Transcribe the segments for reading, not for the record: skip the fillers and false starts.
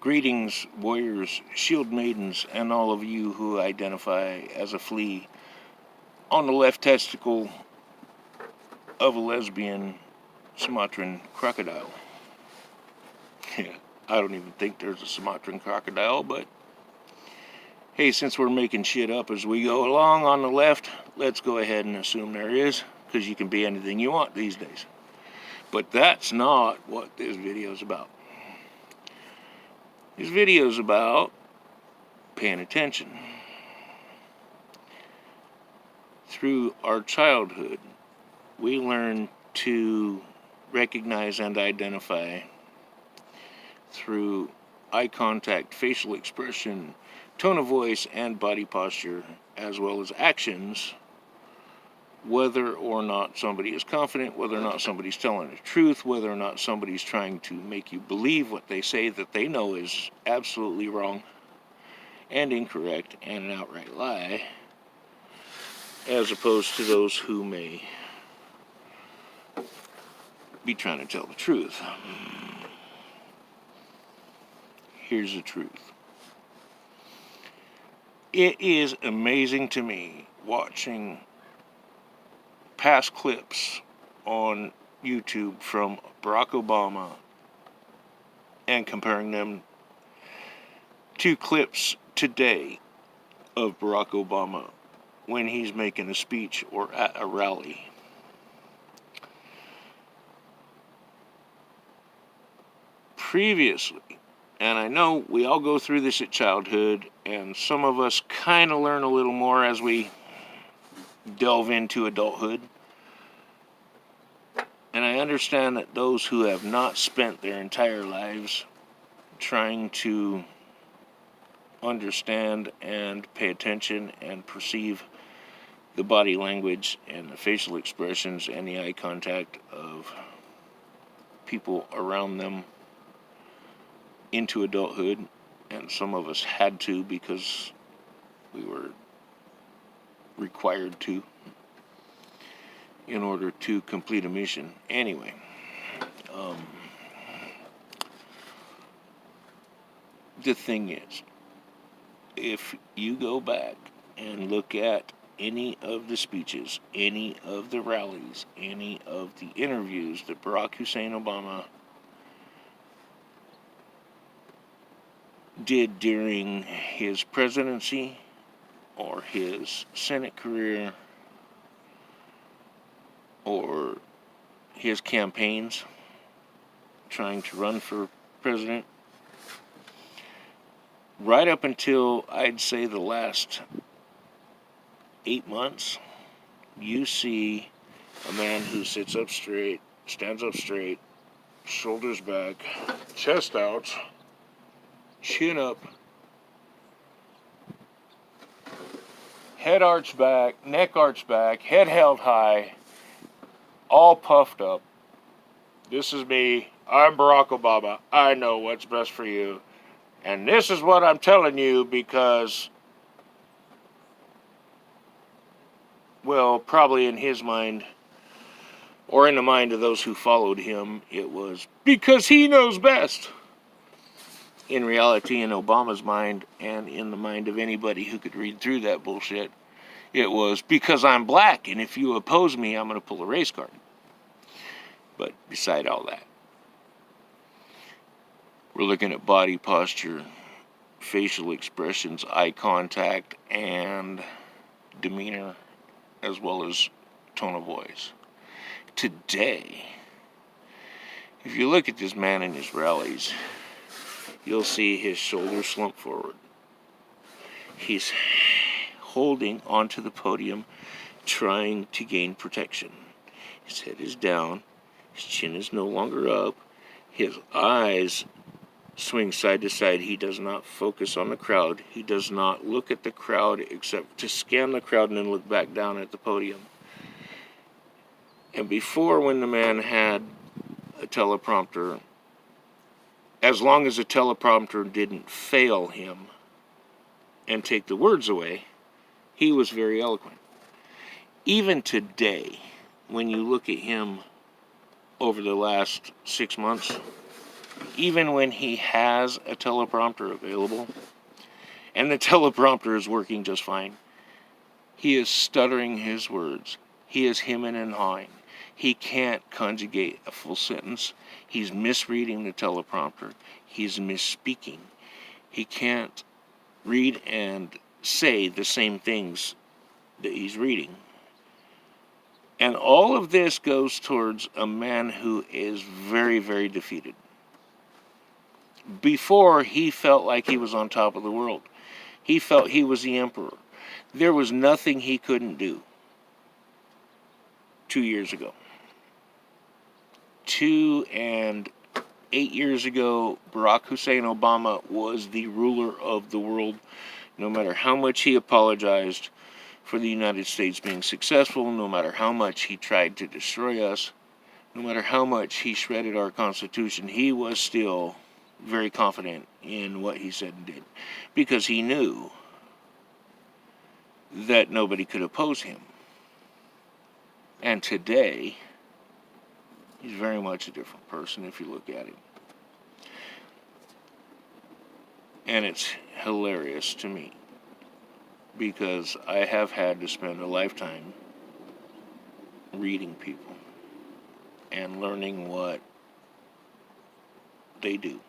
Greetings, warriors, shield maidens, and all of you who identify as a flea on the left testicle of a lesbian Sumatran crocodile. Yeah, I don't even think there's a Sumatran crocodile, but hey, since we're making shit up as we go along on the left, let's go ahead and assume there is, because you can be anything you want these days. But that's not what this video is about. This video is about paying attention. Through our childhood, we learn to recognize and identify through eye contact, facial expression, tone of voice, and body posture, as well as actions, whether or not somebody is confident, whether or not somebody's telling the truth, whether or not somebody's trying to make you believe what they say that they know is absolutely wrong and incorrect and an outright lie, as opposed to those who may be trying to tell the truth. Here's the truth. It is amazing to me watching past clips on YouTube from Barack Obama and comparing them to clips today of Barack Obama when he's making a speech or at a rally. Previously, and I know we all go through this at childhood, and some of us kind of learn a little more as we delve into adulthood. And I understand that those who have not spent their entire lives trying to understand and pay attention and perceive the body language and the facial expressions and the eye contact of people around them into adulthood, and some of us had to because we were required to in order to complete a mission. Anyway, the thing is, if you go back and look at any of the speeches, any of the rallies, any of the interviews that Barack Hussein Obama did during his presidency or his Senate career or his campaigns trying to run for president, right up until I'd say the last 8 months, you see a man who sits up straight, stands up straight, shoulders back, chest out, chin up, head arched back, neck arched back, head held high, all puffed up. This is me. I'm Barack Obama. I know what's best for you. And this is what I'm telling you because, well, probably in his mind, or in the mind of those who followed him, it was because he knows best. In reality, in Obama's mind, and in the mind of anybody who could read through that bullshit, it was because I'm black, and if you oppose me, I'm going to pull a race card. But beside all that, we're looking at body posture, facial expressions, eye contact, and demeanor, as well as tone of voice. Today, if you look at this man in his rallies, you'll see his shoulders slump forward. He's holding onto the podium, trying to gain protection. His head is down. His chin is no longer up. His eyes swing side to side. He does not focus on the crowd. He does not look at the crowd except to scan the crowd and then look back down at the podium. And before, when the man had a teleprompter, as long as the teleprompter didn't fail him and take the words away, he was very eloquent. Even today, when you look at him over the last 6 months, even when he has a teleprompter available, and the teleprompter is working just fine, he is stuttering his words. He is hemming and hawing. He can't conjugate a full sentence. He's misreading the teleprompter. He's misspeaking. He can't read and say the same things that he's reading. And all of this goes towards a man who is very, very defeated. Before, he felt like he was on top of the world. He felt he was the emperor. There was nothing he couldn't do 2 years ago. 2 and 8 years ago, Barack Hussein Obama was the ruler of the world. No matter how much he apologized for the United States being successful, no matter how much he tried to destroy us, no matter how much he shredded our Constitution, he was still very confident in what he said and did, because he knew that nobody could oppose him. And today, he's very much a different person if you look at him. And it's hilarious to me, because I have had to spend a lifetime reading people and learning what they do.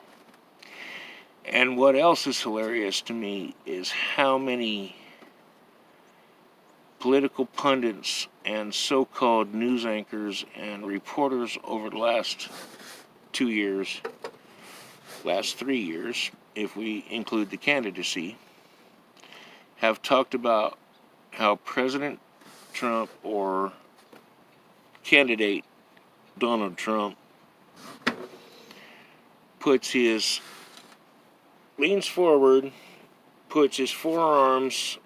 And what else is hilarious to me is how many political pundits and so-called news anchors and reporters over the last 2 years, last 3 years, if we include the candidacy, have talked about how President Trump, or candidate Donald Trump, leans forward, puts his forearms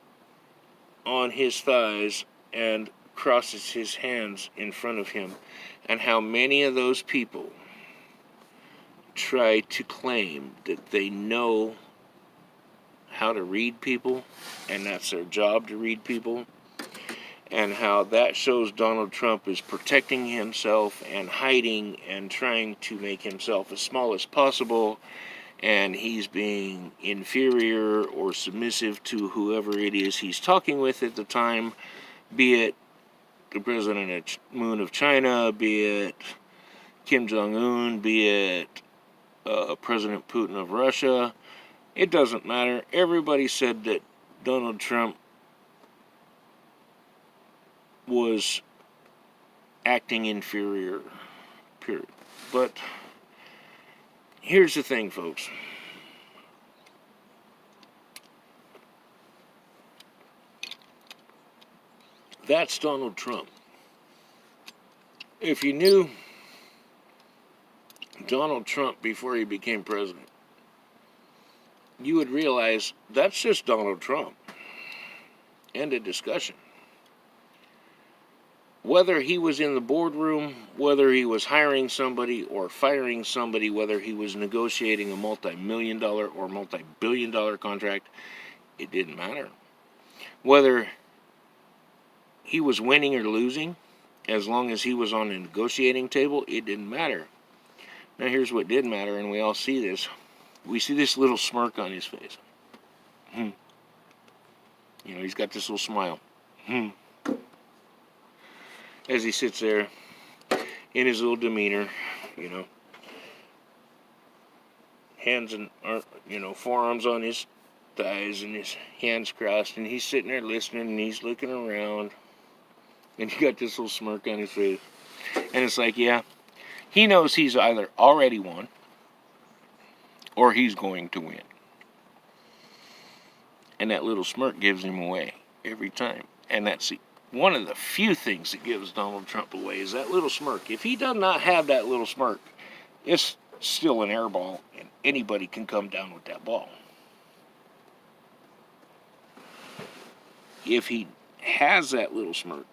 on his thighs, and crosses his hands in front of him, and how many of those people try to claim that they know how to read people, and that's their job to read people, and how that shows Donald Trump is protecting himself and hiding and trying to make himself as small as possible, and he's being inferior or submissive to whoever it is he's talking with at the time, be it the President Moon of China, be it Kim Jong-un, be it President Putin of Russia. It doesn't matter. Everybody said that Donald Trump was acting inferior, period. But here's the thing, folks. That's Donald Trump. If you knew Donald Trump before he became president, you would realize that's just Donald Trump. End of discussion. Whether he was in the boardroom, whether he was hiring somebody or firing somebody, whether he was negotiating a multi-million-dollar or multi-billion-dollar contract, it didn't matter. Whether he was winning or losing, as long as he was on a negotiating table, it didn't matter. Now here's what did matter, and we all see this. We see this little smirk on his face. You know, he's got this little smile. As he sits there in his little demeanor, you know, hands and, forearms on his thighs and his hands crossed, and he's sitting there listening, and he's looking around, and he got this little smirk on his face. And it's like, yeah, he knows he's either already won or he's going to win. And that little smirk gives him away every time. And that's one of the few things that gives Donald Trump away, is that little smirk. If he does not have that little smirk, it's still an air ball, and anybody can come down with that ball. If he has that little smirk,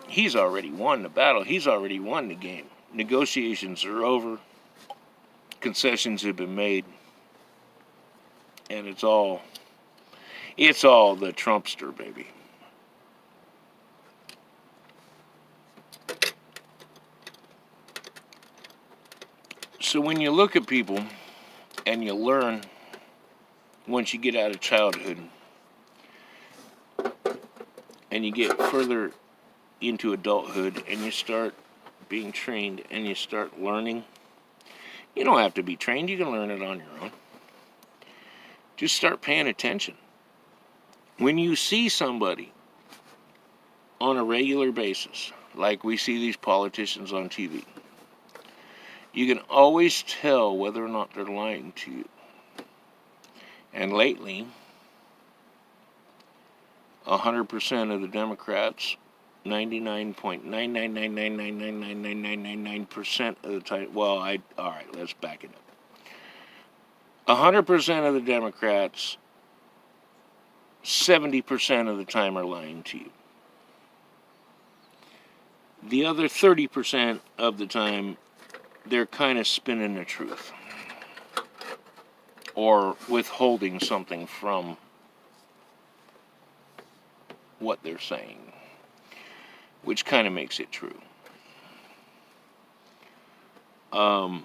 he's already won the battle. He's already won the game. Negotiations are over. Concessions have been made. And it's all the Trumpster, baby. So when you look at people and you learn once you get out of childhood and you get further into adulthood and you start being trained and you start learning, you don't have to be trained, you can learn it on your own. Just start paying attention. When you see somebody on a regular basis, like we see these politicians on TV, you can always tell whether or not they're lying to you. And lately, 100% of the Democrats, 99.999999999% of the time, alright, let's back it up. 100% of the Democrats, 70% of the time are lying to you. The other 30% of the time, they're kind of spinning the truth or withholding something from what they're saying, which kind of makes it true. As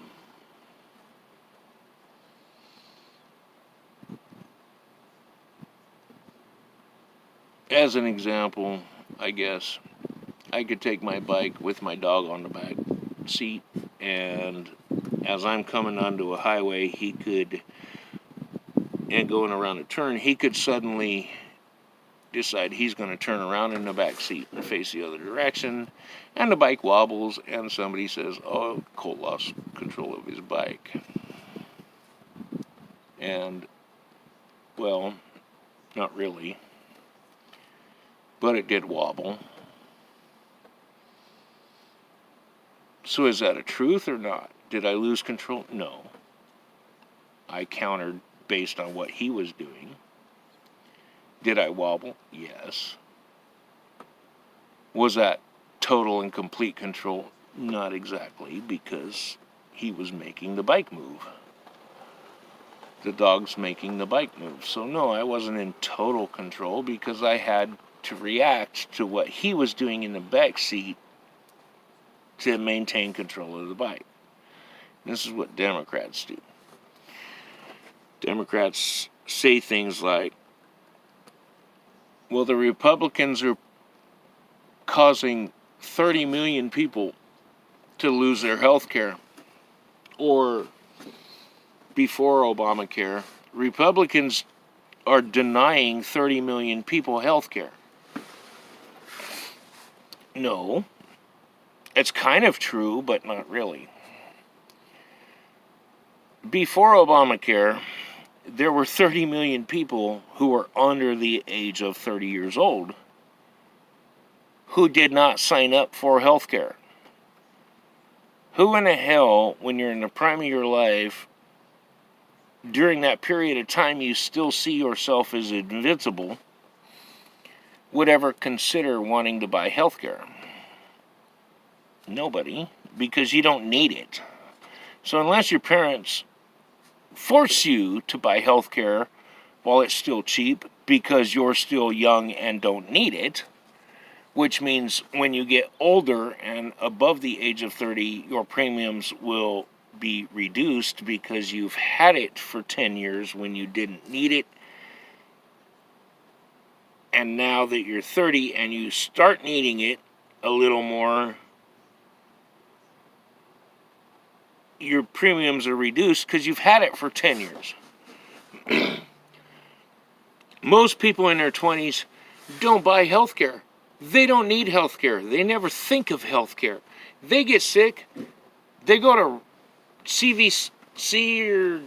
an example, I guess, I could take my bike with my dog on the back seat, and as I'm coming onto a highway, and going around a turn, he could suddenly decide he's going to turn around in the back seat and face the other direction, and the bike wobbles, and somebody says, oh, Colt lost control of his bike. And, well, not really, but it did wobble. So is that a truth or not? Did I lose control? No. I countered based on what he was doing. Did I wobble? Yes. Was that total and complete control? Not exactly, because he was making the bike move. The dog's making the bike move. So no, I wasn't in total control because I had to react to what he was doing in the back seat to maintain control of the bike. This is what Democrats do. Democrats say things like, well, the Republicans are causing 30 million people to lose their health care. Or, before Obamacare, Republicans are denying 30 million people health care. No. It's kind of true, but not really. Before Obamacare, there were 30 million people who were under the age of 30 years old who did not sign up for health care. Who in the hell, when you're in the prime of your life, during that period of time you still see yourself as invincible, would ever consider wanting to buy health care? Nobody, because you don't need it. So unless your parents force you to buy health care while it's still cheap because you're still young and don't need it, which means when you get older and above the age of 30, your premiums will be reduced because you've had it for 10 years when you didn't need it. And now that you're 30 and you start needing it a little more, your premiums are reduced because you've had it for 10 years. Most people in their 20s don't buy health care. They don't need health care. They never think of health care. They get sick, they go to CVC or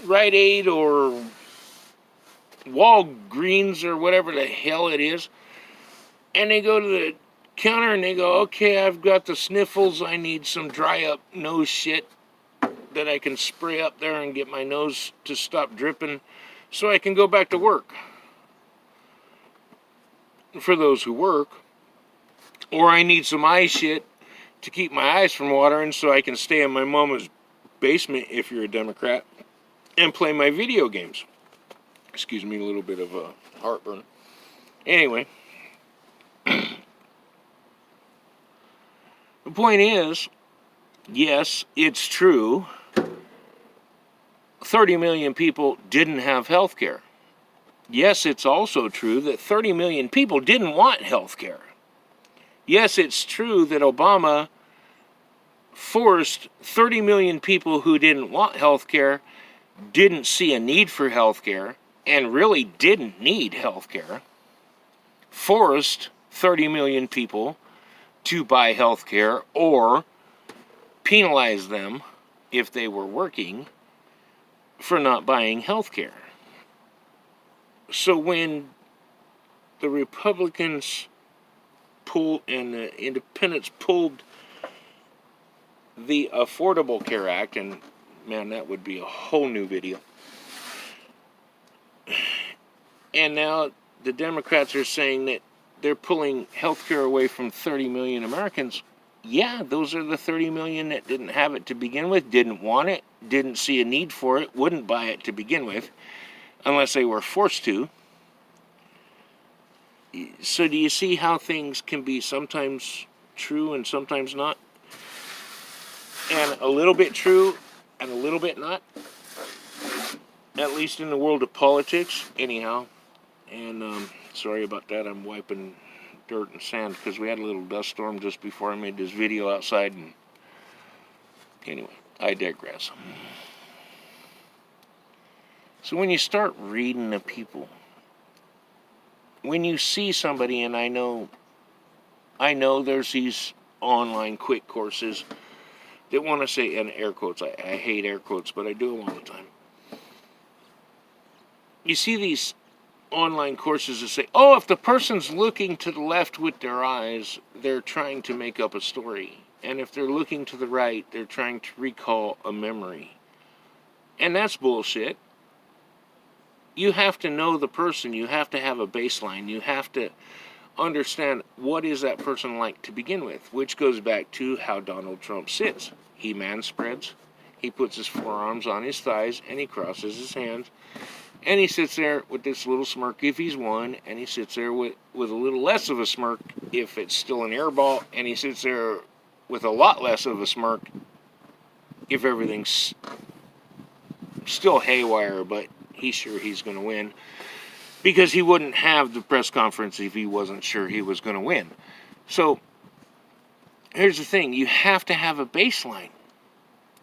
Rite Aid or Walgreens or whatever the hell it is, and they go to the counter and they go, okay, I've got the sniffles, I need some dry up nose shit that I can spray up there and get my nose to stop dripping so I can go back to work. For those who work. Or I need some eye shit to keep my eyes from watering so I can stay in my mama's basement, if you're a Democrat, and play my video games. Excuse me, a little bit of a heartburn. Anyway, the point is, Yes, it's true. 30 million people didn't have health care. Yes, it's also true that 30 million people didn't want health care. Yes, it's true that Obama forced 30 million people who didn't want health care, didn't see a need for health care, and really didn't need health care, forced 30 million people to buy health care or penalize them if they were working for not buying health care. So when the Republicans pulled and the independents pulled the Affordable Care Act, and man, that would be a whole new video. And now the Democrats are saying that they're pulling health care away from 30 million Americans. Yeah, those are the 30 million that didn't have it to begin with, didn't want it, didn't see a need for it, wouldn't buy it to begin with, unless they were forced to. So do you see how things can be sometimes true and sometimes not? And a little bit true and a little bit not? At least in the world of politics, anyhow. And sorry about that, I'm wiping dirt and sand because we had a little dust storm just before I made this video outside. And anyway, I digress. So when you start reading the people, when you see somebody, and I know there's these online quick courses that want to say, and air quotes, I hate air quotes, but I do them all the time. You see these online courses that say, oh, if the person's looking to the left with their eyes, they're trying to make up a story. And if they're looking to the right, they're trying to recall a memory. And that's bullshit. You have to know the person. You have to have a baseline. You have to understand what is that person like to begin with, which goes back to how Donald Trump sits. He manspreads. He puts his forearms on his thighs, and he crosses his hands. And he sits there with this little smirk if he's won, and he sits there with a little less of a smirk if it's still an air ball, and he sits there with a lot less of a smirk if everything's still haywire, but he's sure he's going to win, because he wouldn't have the press conference if he wasn't sure he was going to win. So here's the thing, you have to have a baseline.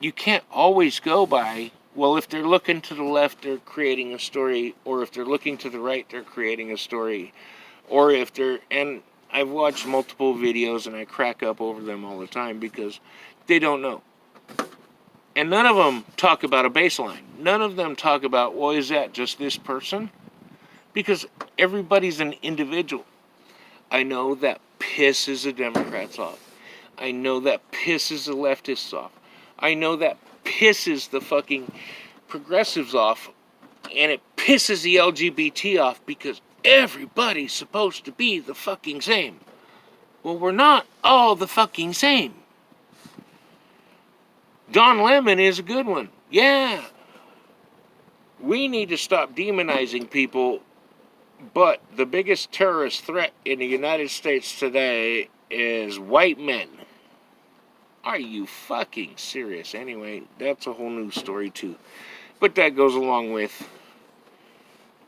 You can't always go by, well, if they're looking to the left, they're creating a story, or if they're looking to the right, they're creating a story, or if they're, and I've watched multiple videos and I crack up over them all the time because they don't know. And none of them talk about a baseline. None of them talk about, well, is that just this person? Because everybody's an individual. I know that pisses the Democrats off. I know that pisses the leftists off. I know that pisses the fucking progressives off. And it pisses the LGBT off because everybody's supposed to be the fucking same. Well, we're not all the fucking same. Don Lemon is a good one. Yeah. We need to stop demonizing people, but the biggest terrorist threat in the United States today is white men. Are you fucking serious? Anyway, that's a whole new story too. But that goes along with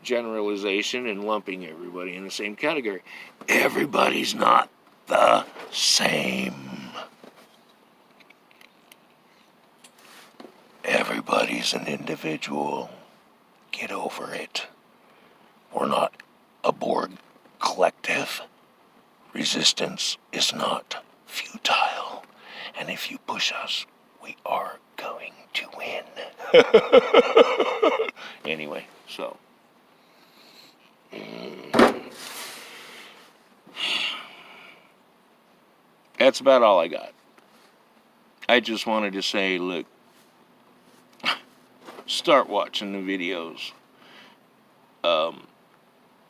generalization and lumping everybody in the same category. Everybody's not the same. Everybody's an individual. Get over it. We're not a Borg collective. Resistance is not futile. And if you push us, we are going to win. Anyway, so. That's about all I got. I just wanted to say, look, start watching the videos.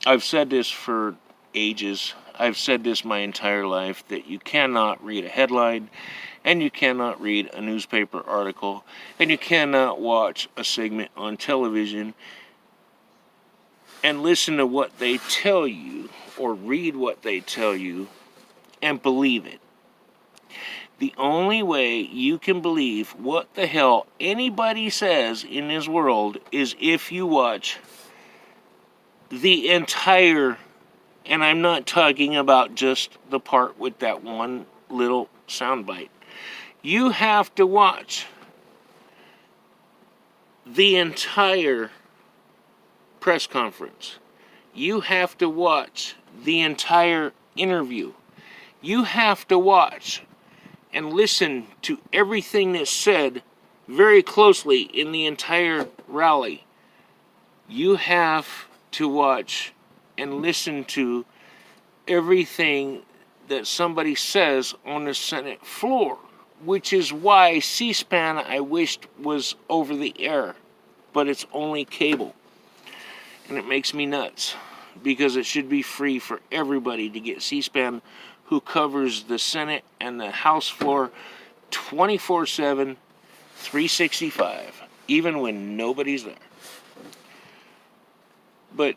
I've said this for ages. I've said this my entire life, that you cannot read a headline, and you cannot read a newspaper article, and you cannot watch a segment on television and listen to what they tell you or read what they tell you and believe it. The only way you can believe what the hell anybody says in this world is if you watch the entire, and I'm not talking about just the part with that one little soundbite. You have to watch the entire press conference. You have to watch the entire interview. You have to watch and listen to everything that's said very closely in the entire rally. You have to watch and listen to everything that somebody says on the Senate floor, which is why C-SPAN I wished was over the air, but it's only cable. And it makes me nuts, because it should be free for everybody to get C-SPAN who covers the Senate and the House floor 24/7, 365, even when nobody's there. But,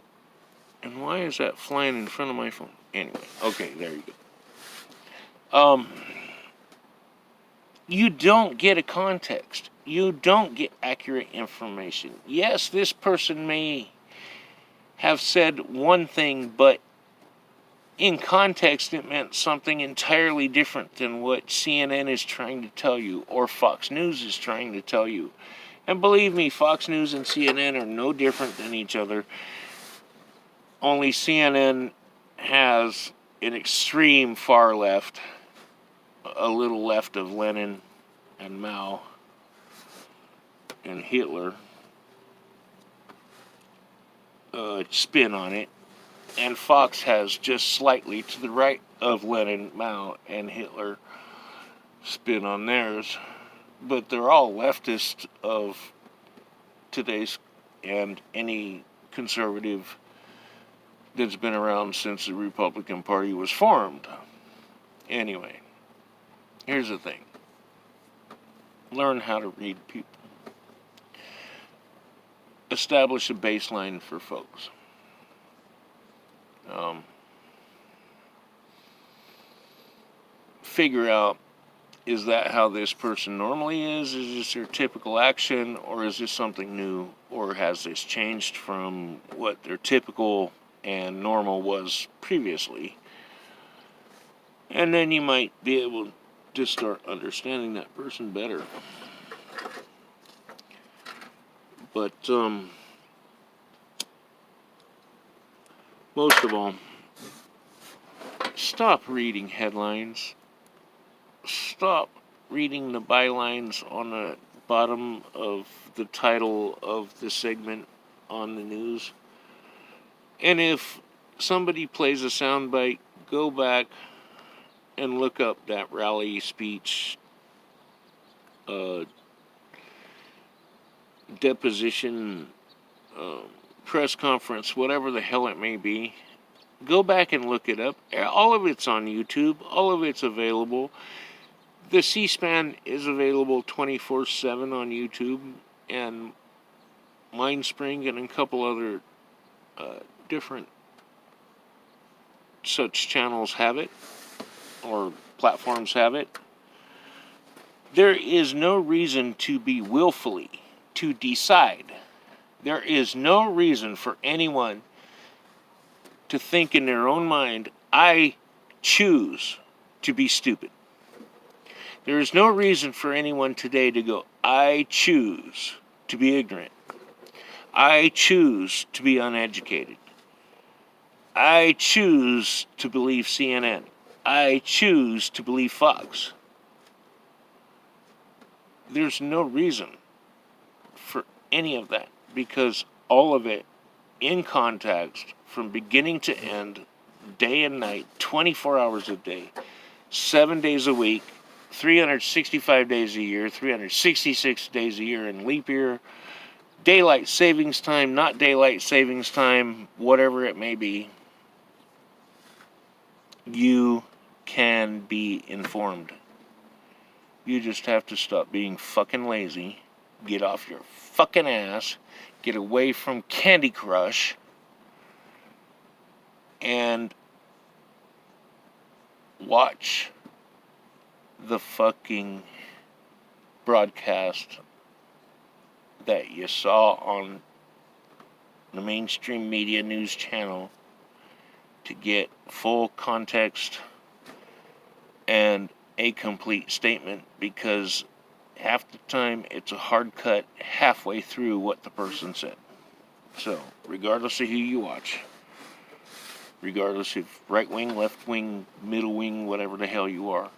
and why is that flying in front of my phone? Anyway, okay, there you go. You don't get a context. You don't get accurate information. Yes, this person may have said one thing, but in context it meant something entirely different than what CNN is trying to tell you, or Fox News is trying to tell you. And believe me, Fox News and CNN are no different than each other. Only CNN has an extreme far left, a little left of Lenin and Mao and Hitler spin on it. And Fox has just slightly to the right of Lenin, Mao, and Hitler spin on theirs. But they're all leftist of today's and any conservative that's been around since the Republican Party was formed. Anyway, here's the thing. Learn how to read people. Establish a baseline for folks. Figure out, is that how this person normally is? Is this their typical action? Or is this something new? Or has this changed from what their typical and normal was previously? And then you might be able to start understanding that person better. But most of all, stop reading headlines. Stop reading the bylines on the bottom of the title of the segment on the news. And if somebody plays a soundbite, go back and look up that rally speech, deposition, press conference, whatever the hell it may be. Go back and look it up. All of it's on YouTube. All of it's available. The C-SPAN is available 24/7 on YouTube, and Mindspring and a couple other different such channels have it, or platforms have it. There is no reason to be willfully to decide. There is no reason for anyone to think in their own mind, I choose to be stupid. There is no reason for anyone today to go, I choose to be ignorant. I choose to be uneducated. I choose to believe CNN. I choose to believe Fox. There's no reason for any of that, because all of it in context from beginning to end, day and night, 24 hours a day, 7 days a week, 365 days a year, 366 days a year in leap year, daylight savings time, not daylight savings time, whatever it may be. You can be informed. You just have to stop being fucking lazy, get off your fucking ass, get away from Candy Crush, and watch the fucking broadcast that you saw on the mainstream media news channel to get full context and a complete statement, because half the time it's a hard cut halfway through what the person said. So, regardless of who you watch, regardless if right wing, left wing, middle wing, whatever the hell you are,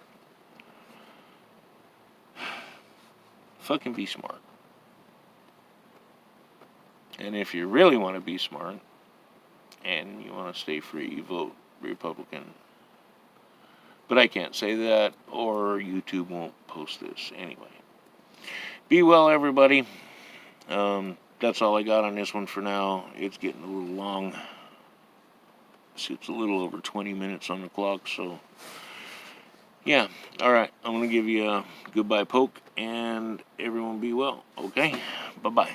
fucking be smart. And if you really want to be smart and you want to stay free, you vote Republican. But I can't say that, or YouTube won't post this anyway. Be well, everybody. That's all I got on this one for now. It's getting a little long. It's a little over 20 minutes on the clock, so yeah. All right, I'm going to give you a goodbye poke, and everyone be well, okay? Bye-bye.